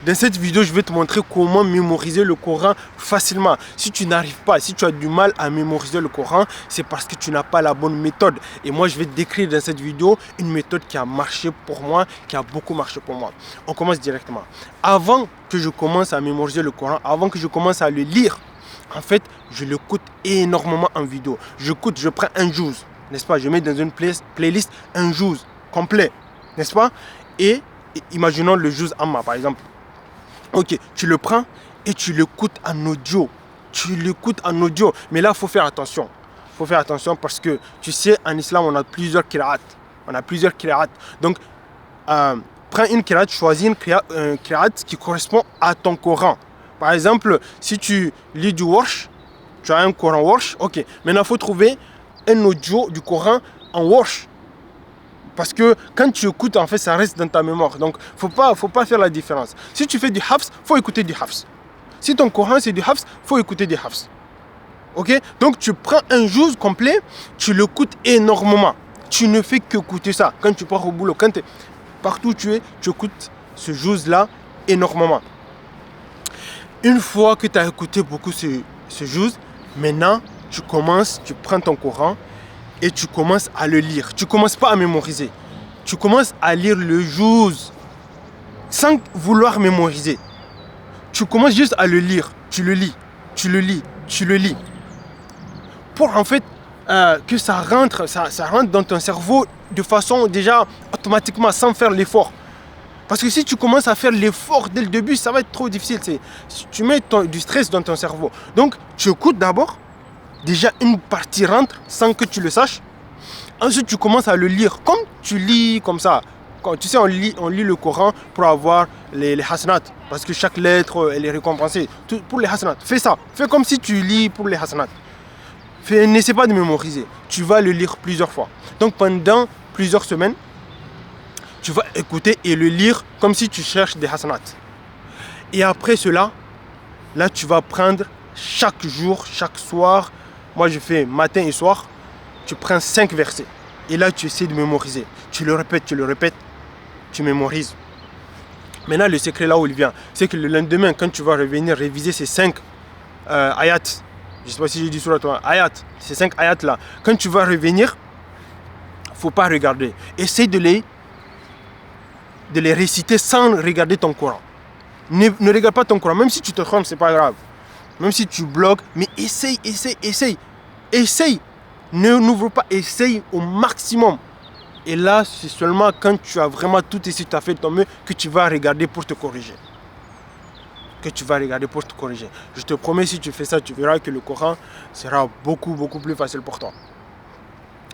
Dans cette vidéo, je vais te montrer comment mémoriser le Coran facilement. Si tu n'arrives pas, si tu as du mal à mémoriser le Coran, c'est parce que tu n'as pas la bonne méthode. Et moi, je vais te décrire dans cette vidéo une méthode qui a marché pour moi, qui a beaucoup marché pour moi. On commence directement. Avant que je commence à mémoriser le Coran, avant que je commence à le lire, en fait, je l'écoute énormément en vidéo. Je prends un juz, n'est-ce pas? Je mets dans une playlist un juz complet, n'est-ce pas? Et imaginons le juz Amma, par exemple. Ok, tu le prends et tu l'écoutes en audio. Tu l'écoutes en audio. Mais là, il faut faire attention. Il faut faire attention parce que, tu sais, en islam, on a plusieurs qira'at. Donc, prends une qira'at, choisis une qira'at qui correspond à ton Coran. Par exemple, si tu lis du Warsh, tu as un Coran Warsh, ok. Maintenant, il faut trouver un audio du Coran en Warsh. Parce que quand tu écoutes, en fait, ça reste dans ta mémoire. Donc, faut pas faire la différence. Si tu fais du Hafs, faut écouter du Hafs. Si ton Coran, c'est du Hafs, faut écouter du Hafs. Ok? Donc, tu prends un juz complet, tu l'écoutes énormément. Tu ne fais qu'écouter ça. Quand tu pars au boulot, partout où tu es, tu écoutes ce juz-là énormément. Une fois que tu as écouté beaucoup ce juz, maintenant, tu prends ton Coran, et tu commences à le lire. Tu ne commences pas à mémoriser. Tu commences à lire le juz sans vouloir mémoriser. Tu commences juste à le lire. Tu le lis. Pour en fait que ça rentre dans ton cerveau de façon déjà automatiquement, sans faire l'effort. Parce que si tu commences à faire l'effort dès le début, ça va être trop difficile. Tu mets du stress dans ton cerveau. Donc, tu écoutes d'abord. Déjà, une partie rentre sans que tu le saches. Ensuite, tu commences à le lire comme tu lis comme ça. Quand, tu sais, on lit le Coran pour avoir les hasanat. Parce que chaque lettre, elle est récompensée. Pour les hasanat, fais ça. Fais comme si tu lis pour les hasanat. N'essaie pas de mémoriser. Tu vas le lire plusieurs fois. Donc, pendant plusieurs semaines, tu vas écouter et le lire comme si tu cherches des hasanat. Et après cela, là, tu vas prendre chaque jour, chaque soir. Moi, je fais matin et soir. Tu prends 5 versets. Et là, tu essaies de mémoriser. Tu le répètes. Tu mémorises. Maintenant, le secret là où il vient, c'est que le lendemain, quand tu vas revenir réviser ces 5 ayats, je ne sais pas si j'ai dit sur toi, ayats, ces 5 ayats là, quand tu vas revenir, il ne faut pas regarder. Essaye de les réciter sans regarder ton Coran. Ne regarde pas ton Coran. Même si tu te trompes, ce n'est pas grave. Même si tu bloques, mais essaye. N'ouvre pas, essaye au maximum. Et là, c'est seulement quand tu as vraiment tout essayé, tu as fait ton mieux, que tu vas regarder pour te corriger. Je te promets, si tu fais ça, tu verras que le Coran sera beaucoup plus facile pour toi.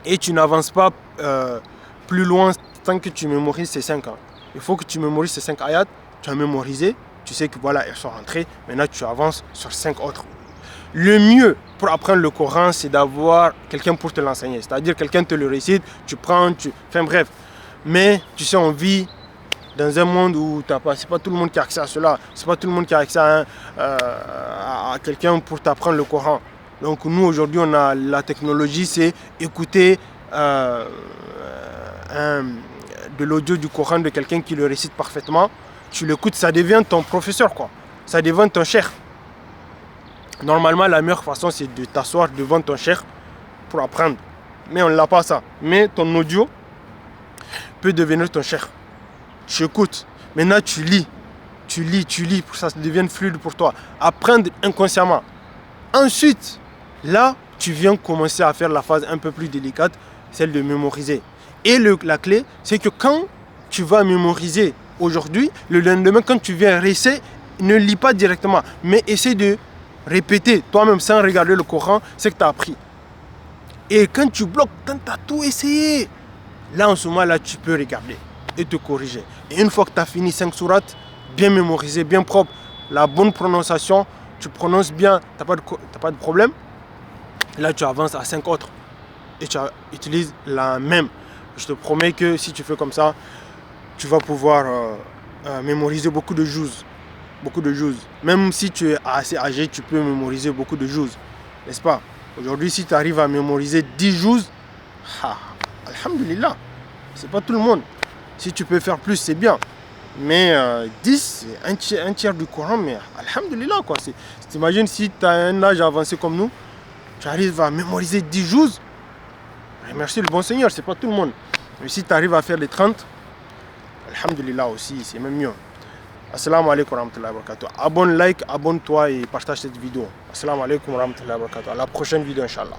Et tu n'avances pas plus loin tant que tu mémorises ces 5 ans. Il faut que tu mémorises ces 5 ayats. Tu as mémorisé, tu sais que voilà, elles sont rentrées. Maintenant, tu avances sur 5 autres. Le mieux pour apprendre le Coran, c'est d'avoir quelqu'un pour te l'enseigner. C'est-à-dire quelqu'un te le récite, tu prends, enfin bref. Mais tu sais, on vit dans un monde où c'est pas tout le monde qui a accès à cela. C'est pas tout le monde qui a accès à quelqu'un pour t'apprendre le Coran. Donc nous, aujourd'hui, on a la technologie, c'est écouter de l'audio du Coran de quelqu'un qui le récite parfaitement. Tu l'écoutes, ça devient ton professeur, quoi. Ça devient ton cheikh. Normalement, la meilleure façon, c'est de t'asseoir devant ton cheikh pour apprendre. Mais on n'a pas ça. Mais ton audio peut devenir ton cheikh. Tu écoutes. Maintenant, tu lis pour que ça devienne fluide pour toi. Apprendre inconsciemment. Ensuite, là, tu viens commencer à faire la phase un peu plus délicate, celle de mémoriser. Et la clé, c'est que quand tu vas mémoriser aujourd'hui, le lendemain, quand tu viens réessayer, ne lis pas directement, mais essaie de répéter toi-même sans regarder le Coran ce que tu as appris. Et quand tu bloques, quand tu as tout essayé, là en ce moment-là, tu peux regarder et te corriger. Et une fois que tu as fini 5 sourates, bien mémorisé, bien propre, la bonne prononciation, tu prononces bien, tu n'as pas de problème, là tu avances à 5 autres et tu utilises la même. Je te promets que si tu fais comme ça, tu vas pouvoir mémoriser beaucoup de juz. Même si tu es assez âgé, tu peux mémoriser beaucoup de juz. N'est-ce pas? Aujourd'hui, si tu arrives à mémoriser 10 juz, alhamdulillah, c'est pas tout le monde. Si tu peux faire plus, c'est bien. Mais 10, c'est un tiers du Coran, mais alhamdulillah quoi. T'imagines si tu as un âge avancé comme nous, tu arrives à mémoriser 10 jours. Merci le bon Seigneur, c'est pas tout le monde. Mais si tu arrives à faire les 30, alhamdulillah aussi, c'est même mieux. Assalamu alaikum wa rahmatullahi wa barakatuh. Abonne, like, abonne-toi et partage cette vidéo. Assalamu alaikum wa rahmatullahi wa barakatuh. À la prochaine vidéo, Inch'Allah.